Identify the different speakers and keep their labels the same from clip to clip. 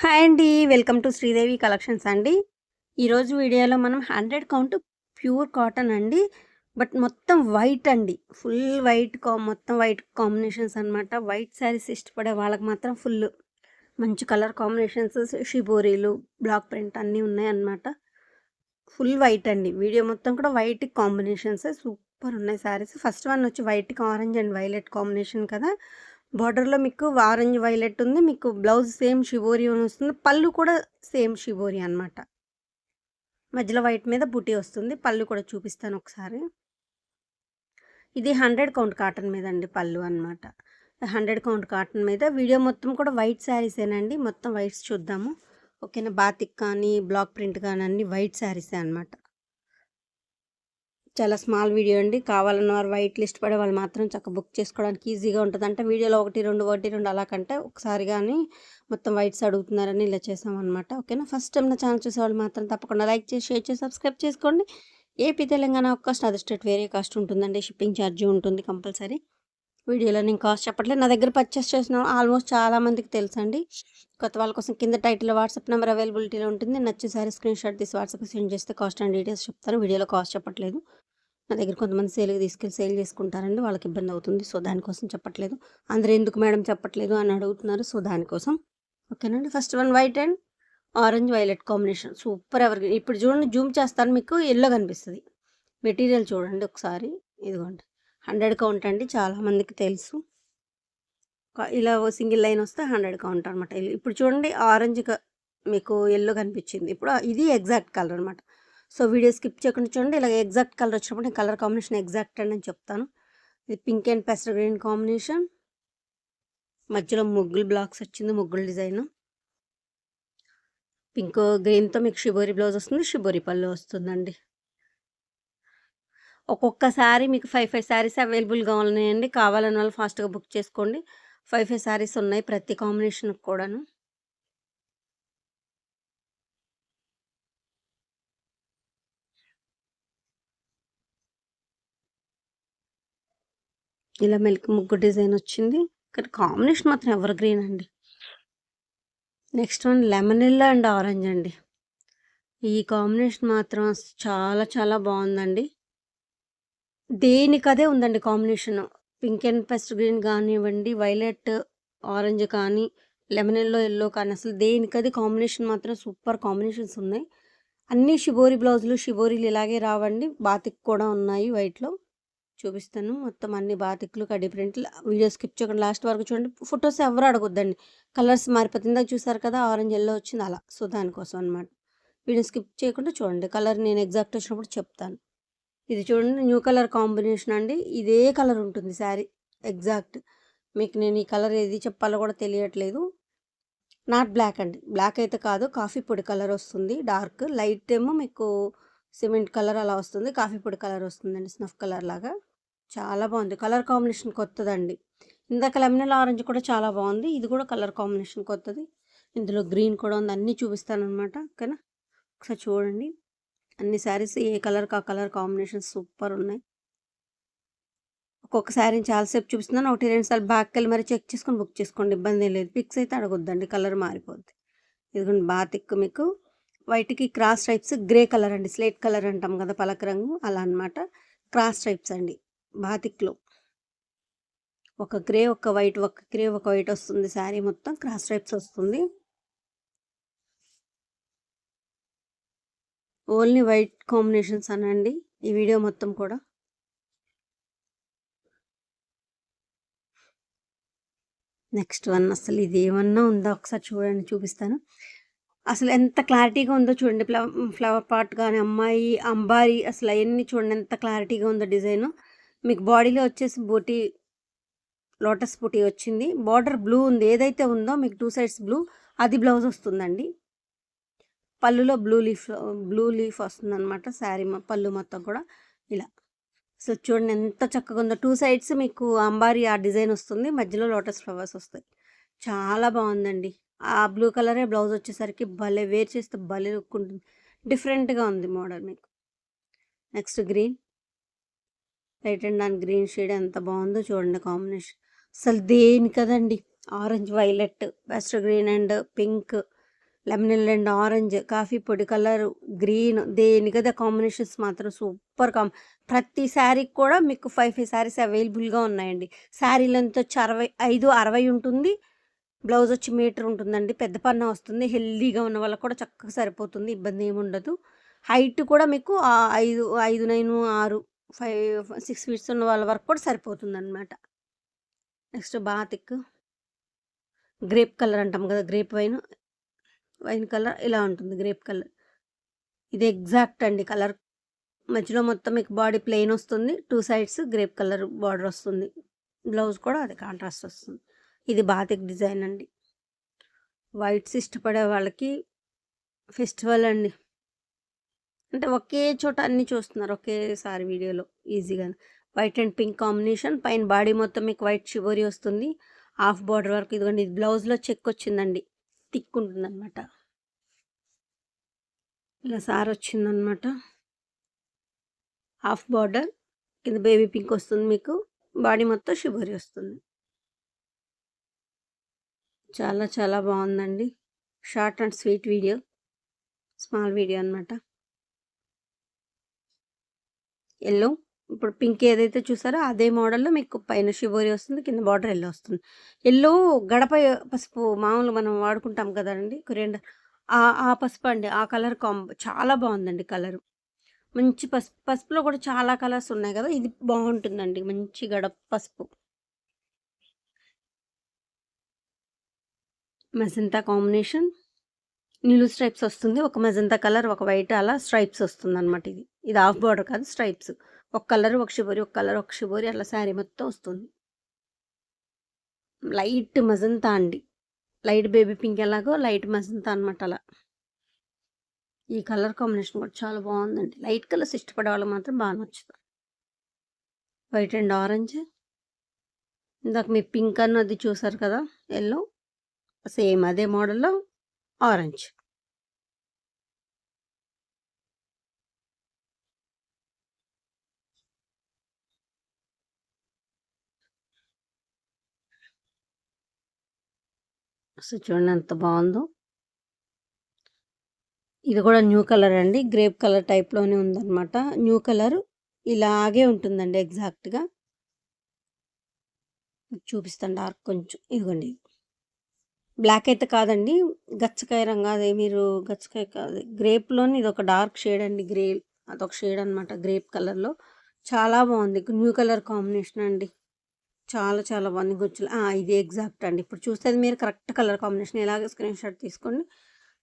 Speaker 1: Hi అండి. Welcome to Sridevi collections అండి. ఈరోజు వీడియోలో మనం 100 కౌంట్ ప్యూర్ కాటన్ అండి. బట్ మొత్తం వైట్ అండి. ఫుల్ వైట్ మొత్తం వైట్ కాంబినేషన్స్ అనమాట. వైట్ శారీస్ ఇష్టపడే వాళ్ళకి మాత్రం ఫుల్ మంచి కలర్ కాంబినేషన్స్, షిబోరీలు, బ్లాక్ ప్రింట్ అన్నీ ఉన్నాయన్నమాట. ఫుల్ వైట్ అండి. వీడియో మొత్తం కూడా వైట్ కాంబినేషన్స్ సూపర్ ఉన్నాయి శారీస్. ఫస్ట్ వన్ వచ్చి వైట్‌కి ఆరెంజ్ అండ్ వైలెట్ కాంబినేషన్ కదా! బార్డర్‌లో మీకు ఆరెంజ్, వైలెట్ ఉంది. మీకు బ్లౌజ్ సేమ్ షిబోరి అని వస్తుంది. పళ్ళు కూడా సేమ్ షిబోరి అనమాట. మధ్యలో వైట్ మీద బుటీ వస్తుంది. పళ్ళు కూడా చూపిస్తాను ఒకసారి. ఇది 100 కౌంట్ కాటన్ మీద అండి పళ్ళు అనమాట. 100 కౌంట్ కాటన్ మీద వీడియో మొత్తం కూడా వైట్ శారీసేనండి. మొత్తం వైట్స్ చూద్దాము. ఓకేనా. బాతిక్ కానీ, బ్లాక్ ప్రింట్ కానీ అన్నీ వైట్ శారీసే అనమాట. చాలా స్మాల్ వీడియో అండి. కావాలన్న వారు వైట్ లిస్ట్ పడే వాళ్ళు మాత్రం చక్కగా బుక్ చేసుకోవడానికి ఈజీగా ఉంటుంది. అంటే వీడియోలో ఒకటి రెండు అలా కంటే ఒకసారి కానీ మొత్తం వైట్స్ అడుగుతున్నారని ఇలా చేసామన్నమాట. ఓకేనా. ఫస్ట్ టైం నా ఛానల్ చూసేవాళ్ళు మాత్రం తప్పకుండా లైక్ చేసి, షేర్ చేసి, సబ్స్క్రైబ్ చేసుకోండి. ఏపీ, తెలంగాణ ఒక కాస్ట్, అదర్ స్టేట్ వేరే కాస్ట్ ఉంటుందండి. షిప్పింగ్ ఛార్జీ ఉంటుంది కంపల్సరీ. వీడియోలో నేను కాస్ట్ చెప్పట్లేదు. నా దగ్గర పర్చేస్ చేసిన ఆల్మోస్ట్ చాలామందికి తెలుసండి. కొత్త వాళ్ళ కోసం కింద టైటిల్లో వాట్సాప్ నెంబర్ అవైలబిలిటీలో ఉంటుంది. నచ్చే సారీ స్క్రీన్ షాట్ తీసి వాట్సాప్కి సెండ్ చేస్తే కాస్ట్ అండ్ డీటెయిల్స్ చెప్తాను. వీడియోలో కాస్ట్ చెప్పట్లేదు. నా దగ్గర కొంతమంది సేల్‌కి తీసుకెళ్ళి సేల్ చేసుకుంటారండి. వాళ్ళకి ఇబ్బంది అవుతుంది. సో, దానికోసం చెప్పట్లేదు. అందరూ ఎందుకు మేడం చెప్పట్లేదు అని అడుగుతున్నారు. సో, దానికోసం. ఓకేనండి. First one white and orange violet combination super evergreen. ఇప్పుడు చూడండి, జూమ్ చేస్తాను, మీకు యెల్లో కనిపిస్తది. మెటీరియల్ చూడండి ఒకసారి. ఇదిగోండి. 100 కౌంట్ అండి. చాలామందికి తెలుసు. ఇలా సింగిల్ లైన్ వస్తే 100 కౌంట్ అనమాట. ఇప్పుడు చూడండి, మీకు యెల్లో కనిపించింది. ఇప్పుడు ఇది ఎగ్జాక్ట్ కలర్ అనమాట. సో, వీడియో స్కిప్ చేయకుండా చూడండి. ఇలా ఎగ్జాక్ట్ కలర్ వచ్చినప్పుడు నేను కలర్ కాంబినేషన్ ఎగ్జాక్ట్ అని నేను చెప్తాను. ఇది pink and pastel green combination. మధ్యలో ముగ్గులు బ్లాక్స్ వచ్చింది. ముగ్గులు డిజైన్. పింక్ గ్రీన్‌తో మీకు షిబోరి బ్లౌజ్ వస్తుంది. షిబోరి పళ్ళు వస్తుందండి. ఒక్కొక్క శారీ మీకు 5 శారీస్ అవైలబుల్‌గా ఉన్నాయండి. కావాలన్న వాళ్ళు ఫాస్ట్‌గా బుక్ చేసుకోండి. 5 శారీస్ ఉన్నాయి ప్రతి కాంబినేషన్‌కి కూడాను. ఇలా మిల్క్ ముగ్గు డిజైన్ వచ్చింది. కానీ కాంబినేషన్ మాత్రం ఎవర్ గ్రీన్ అండి. Next one lemon yellow and orange అండి. ఈ కాంబినేషన్ మాత్రం చాలా చాలా బాగుందండి. దేనికదే ఉందండి combination. Pink and pest green కానివ్వండి, వైలెట్ ఆరెంజ్ కానీ, లెమన్ యెల్లో కానీ, అసలు దేనికది కాంబినేషన్ మాత్రం సూపర్ కాంబినేషన్స్ ఉన్నాయి. అన్నీ షిబోరి బ్లౌజులు, షిబోరీలు ఇలాగే రావండి. బాతిక్ కూడా ఉన్నాయి వైట్‌లో. చూపిస్తాను. మొత్తం అన్ని బాతిక్లు, కడ్డీ ప్రింట్లు. వీడియో స్కిప్ చేయకుండా లాస్ట్ వరకు చూడండి. ఫొటోస్ ఎవరు అడగొద్దండి. కలర్స్ మారిపోతుంది. ఇందాక చూసారు కదా, ఆరెంజ్ యెల్లో వచ్చింది అలా. సో, దానికోసం అనమాట. వీడియో స్కిప్ చేయకుండా చూడండి. కలర్ నేను ఎగ్జాక్ట్ వచ్చినప్పుడు చెప్తాను. ఇది చూడండి, న్యూ కలర్ కాంబినేషన్ అండి. ఇదే కలర్ ఉంటుంది శారీ ఎగ్జాక్ట్. మీకు నేను ఈ కలర్ ఏది చెప్పాలో కూడా తెలియట్లేదు. నాట్ బ్లాక్ అండి. బ్లాక్ అయితే కాదు. కాఫీ పొడి కలర్ వస్తుంది. డార్క్ లైట్ ఏమో మీకు సిమెంట్ కలర్ అలా వస్తుంది. కాఫీ పొడి కలర్ వస్తుందండి. స్నఫ్ కలర్ లాగా. చాలా బాగుంది. కలర్ కాంబినేషన్ కొత్తదండి. ఇందాక లెమన్ ఆరెంజ్ కూడా చాలా బాగుంది. ఇది కూడా కలర్ కాంబినేషన్ కొత్తది. ఇందులో గ్రీన్ కూడా ఉంది. అన్నీ చూపిస్తానమాట. ఓకేనా. ఒకసారి చూడండి. అన్ని శారీస్ ఏ కలర్కి ఆ కలర్ కాంబినేషన్ సూపర్ ఉన్నాయి. ఒక్కొక్క శారీని చాలాసేపు చూపిస్తున్నాను. 1, 2 సార్లు బ్యాక్‌కెళ్ళి మరి చెక్ చేసుకొని బుక్ చేసుకోండి. ఇబ్బంది ఏం లేదు. పిక్స్ అయితే అడగొద్దండి. కలర్ మారిపోద్ది. ఇదిగోండి బాతిక్ మీకు వైట్‌కి క్రాస్ స్ట్రైప్స్ గ్రే కలర్ అండి. స్లేట్ కలర్ అంటాం కదా, పలక రంగు అలా అనమాట. క్రాస్ స్ట్రైప్స్ అండి బాతిక్‌లో. ఒక గ్రే, ఒక వైట్, ఒక గ్రే, ఒక వైట్ వస్తుంది. శారీ మొత్తం క్రాస్ స్ట్రైప్స్ వస్తుంది. ఓన్లీ వైట్ కాంబినేషన్స్ అనండి ఈ వీడియో మొత్తం కూడా. నెక్స్ట్ వన్ అసలు ఇది ఏమన్నా ఉందా ఒకసారి చూడండి, చూపిస్తాను. అసలు ఎంత క్లారిటీగా ఉందో చూడండి. ఫ్లవర్ పాట్ కానీ, అమ్మాయి అంబారీ అసలు అవన్నీ చూడండి ఎంత క్లారిటీగా ఉందో డిజైను. మీకు బాడీలో వచ్చేసి బూటీ, లోటస్ బూటీ వచ్చింది. బార్డర్ బ్లూ ఉంది. ఏదైతే ఉందో మీకు 2 సైడ్స్ బ్లూ, అది బ్లౌజ్ వస్తుందండి. పళ్ళులో బ్లూ లీఫ్ వస్తుందన్నమాట. శారీ పళ్ళు మొత్తం కూడా ఇలా. సో, చూడండి ఎంత చక్కగా ఉందో. 2 సైడ్స్ మీకు అంబారీ ఆ డిజైన్ వస్తుంది. మధ్యలో లోటస్ ఫ్లవర్స్ వస్తాయి. చాలా బాగుందండి. ఆ బ్లూ కలరే బ్లౌజ్ వచ్చేసరికి భలే వేర్ చేస్తే భలే లుక్ ఉంటుంది. డిఫరెంట్‌గా ఉంది మోడల్ మీకు. Next green. Light and dark green shade ఎంత బాగుందో చూడండి కాంబినేషన్. అసలు దేనికదండి. Orange violet, pastel green and pink lemon yellow and orange, coffee పొడి కలరు, గ్రీన్ దేనికదే కాంబినేషన్స్ మాత్రం సూపర్ ప్రతి శారీకి కూడా మీకు 5 శారీస్ అవైలబుల్‌గా ఉన్నాయండి. శారీ లెంత్ వచ్చి 60 ఉంటుంది. బ్లౌజ్ వచ్చి మీటర్ ఉంటుందండి. పెద్ద పన్నా వస్తుంది. హెల్తీగా ఉన్న వాళ్ళకి కూడా చక్కగా సరిపోతుంది. ఇబ్బంది ఏముండదు. హైట్ కూడా మీకు 5, 5, 9, 6, 5, 6 ఫీట్స్ ఉన్న వాళ్ళ వరకు కూడా సరిపోతుందనమాట. నెక్స్ట్ బాతిక్ గ్రేప్ కలర్ అంటాం కదా! గ్రేప్ వైన్ కలర్ ఇలా ఉంటుంది గ్రేప్ కలర్. ఇది ఎగ్జాక్ట్ అండి కలర్. మధ్యలో మొత్తం మీకు బాడీ ప్లెయిన్ వస్తుంది. 2 సైడ్స్ గ్రేప్ కలర్ బార్డర్ వస్తుంది. బ్లౌజ్ కూడా అది కాంట్రాస్ట్ వస్తుంది. ఇది బాతిక్ డిజైన్ అండి. వైట్స్ ఇష్టపడే వాళ్ళకి ఫెస్టివల్ అండి. అంటే ఒకే చోట అన్నీ చూస్తున్నారు ఒకేసారి వీడియోలో ఈజీగా. వైట్ అండ్ పింక్ కాంబినేషన్, పైన బాడీ మొత్తం మీకు వైట్ షిబోరి వస్తుంది. హాఫ్ బార్డర్ వరకు ఇదిగోండి. ఇది బ్లౌజ్లో చెక్ వచ్చిందండి. థిక్ ఉంటుందన్నమాట. ఇలా సార్ వచ్చిందనమాట. హాఫ్ బార్డర్ కింద బేబీ పింక్ వస్తుంది మీకు. బాడీ మొత్తం షిబోరి వస్తుంది. చాలా చాలా బాగుందండి. Short and sweet video, small video అనమాట. ఎల్లో ఇప్పుడు పింక్ ఏదైతే చూసారో అదే మోడల్‌లో మీకు పైన షిబోరి వస్తుంది. కింద బార్డర్ ఎల్లో వస్తుంది. ఎల్లో గడప పసుపు మామూలుగా మనం వాడుకుంటాం కదండీ కొరియండర్. ఆ పసుపు అండి. ఆ కలర్ చాలా బాగుందండి కలరు. మంచి పసుపులో కూడా చాలా కలర్స్ ఉన్నాయి కదా! ఇది బాగుంటుందండి. మంచి గడప పసుపు. మెజంతా కాంబినేషన్, నిలువు స్ట్రైప్స్ వస్తుంది. ఒక మెజంతా కలర్, ఒక వైట్ అలా స్ట్రైప్స్ వస్తుందనమాట ఇది. ఇది హాఫ్ బార్డర్ కాదు స్ట్రైప్స్. ఒక కలర్, ఒక షిబోరి, ఒక కలర్, ఒక షిబోరి అట్లా శారీ మొత్తం వస్తుంది. లైట్ మజంతా అండి. లైట్ బేబీ పింక్ ఎలాగో లైట్ మజంతా అనమాట అలా. ఈ కలర్ కాంబినేషన్ కూడా చాలా బాగుందండి. లైట్ కలర్స్ ఇష్టపడే వాళ్ళకి మాత్రం బాగా నచ్చుతుంది. వైట్ అండ్ ఆరెంజ్, ఇందాక మీ పింక్ అన్నది చూసారు కదా ఎల్లో, సేమ్ అదే మోడల్లో ఆరెంజ్. అసలు చూడండి ఎంత బాగుందో. ఇది కూడా న్యూ కలర్ అండి. గ్రేప్ కలర్ టైప్‌లోనే ఉందనమాట. న్యూ కలర్ ఇలాగే ఉంటుందండి ఎగ్జాక్ట్‌గా. చూపిస్తాను డార్క్ కొంచెం. ఇదిగోండి. బ్లాక్ అయితే కాదండి. గచ్చకాయ రంగు అదే మీరు గచ్చకాయ కాదు. గ్రేప్‌లోని ఇదొక డార్క్ షేడ్ అండి. అదొక షేడ్ అనమాట గ్రేప్ కలర్‌లో. చాలా బాగుంది. న్యూ కలర్ కాంబినేషన్ అండి. చాలా చాలా బాగుంది. ఇది ఎగ్జాక్ట్ అండి. ఇప్పుడు చూస్తే అది మీరు కరెక్ట్ కలర్ కాంబినేషన్. ఇలాగే స్క్రీన్‌షాట్ తీసుకోండి.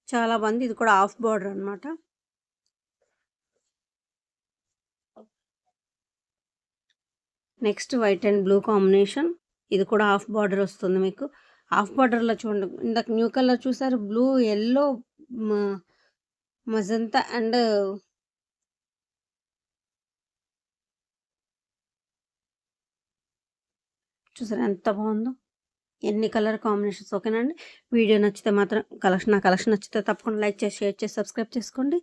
Speaker 1: చాలా బాగుంది. ఇది కూడా హాఫ్ బార్డర్ అనమాట. Next white and blue combination. ఇది కూడా హాఫ్ బార్డర్ వస్తుంది మీకు. హాఫ్ బార్డర్‌లో చూడండి. ఇందాక న్యూ కలర్ చూసారు. బ్లూ, యెల్లో, మ మజంతా అండ్ చూసారా ఎంత బాగుందో. ఎన్ని కలర్ కాంబినేషన్స్. ఓకేనా అండి. వీడియో నచ్చితే మాత్రం నా కలెక్షన్ నచ్చితే తప్పకుండా లైక్ చేసి, షేర్ చేసి, సబ్స్క్రైబ్ చేసుకోండి.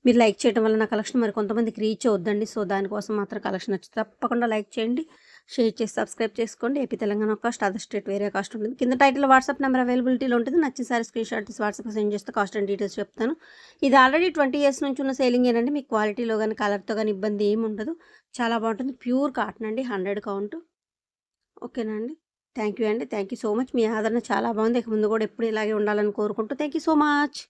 Speaker 1: మీరు లైక్ చేయడం వల్ల నా కలెక్షన్ మరి కొంతమందికి రీచ్ అవుద్దండి. సో దానికోసం మాత్రం కలెక్షన్ నచ్చితే తప్పకుండా లైక్ చేయండి, షేర్ చేసి, సబ్స్క్రైబ్ చేసుకోండి. AP Telangana cost, other state వేరే కాస్ట్ ఉంటుంది. కింద టైటిల్ వాట్సాప్ నెంబర్ అవైలబిలిటీలో ఉంటుంది. నచ్చిన సారీ స్క్రీన్ షాట్ తీసి వాట్సాప్ సెండ్ చేస్తే కాస్ట్ అండ్ డీటెయిల్స్ చెప్తాను. ఇది ఆల్రెడీ 20 ఇయర్స్ నుంచి ఉన్న సేలింగ్ ఏనండి. మీకు క్వాలిటీలో కానీ కలర్తో కానీ ఇబ్బంది ఏమి ఉండదు. చాలా బాగుంటుంది. ప్యూర్ కాటన్ అండి. 100 కౌంట్. ఓకేనా అండి. థ్యాంక్ యూ అండి. Thank you so much. మీ ఆదరణ చాలా బాగుంది. ఇక ముందు కూడా ఎప్పుడు ఇలాగే ఉండాలని కోరుకుంటూ థ్యాంక్ యూ సో మచ్.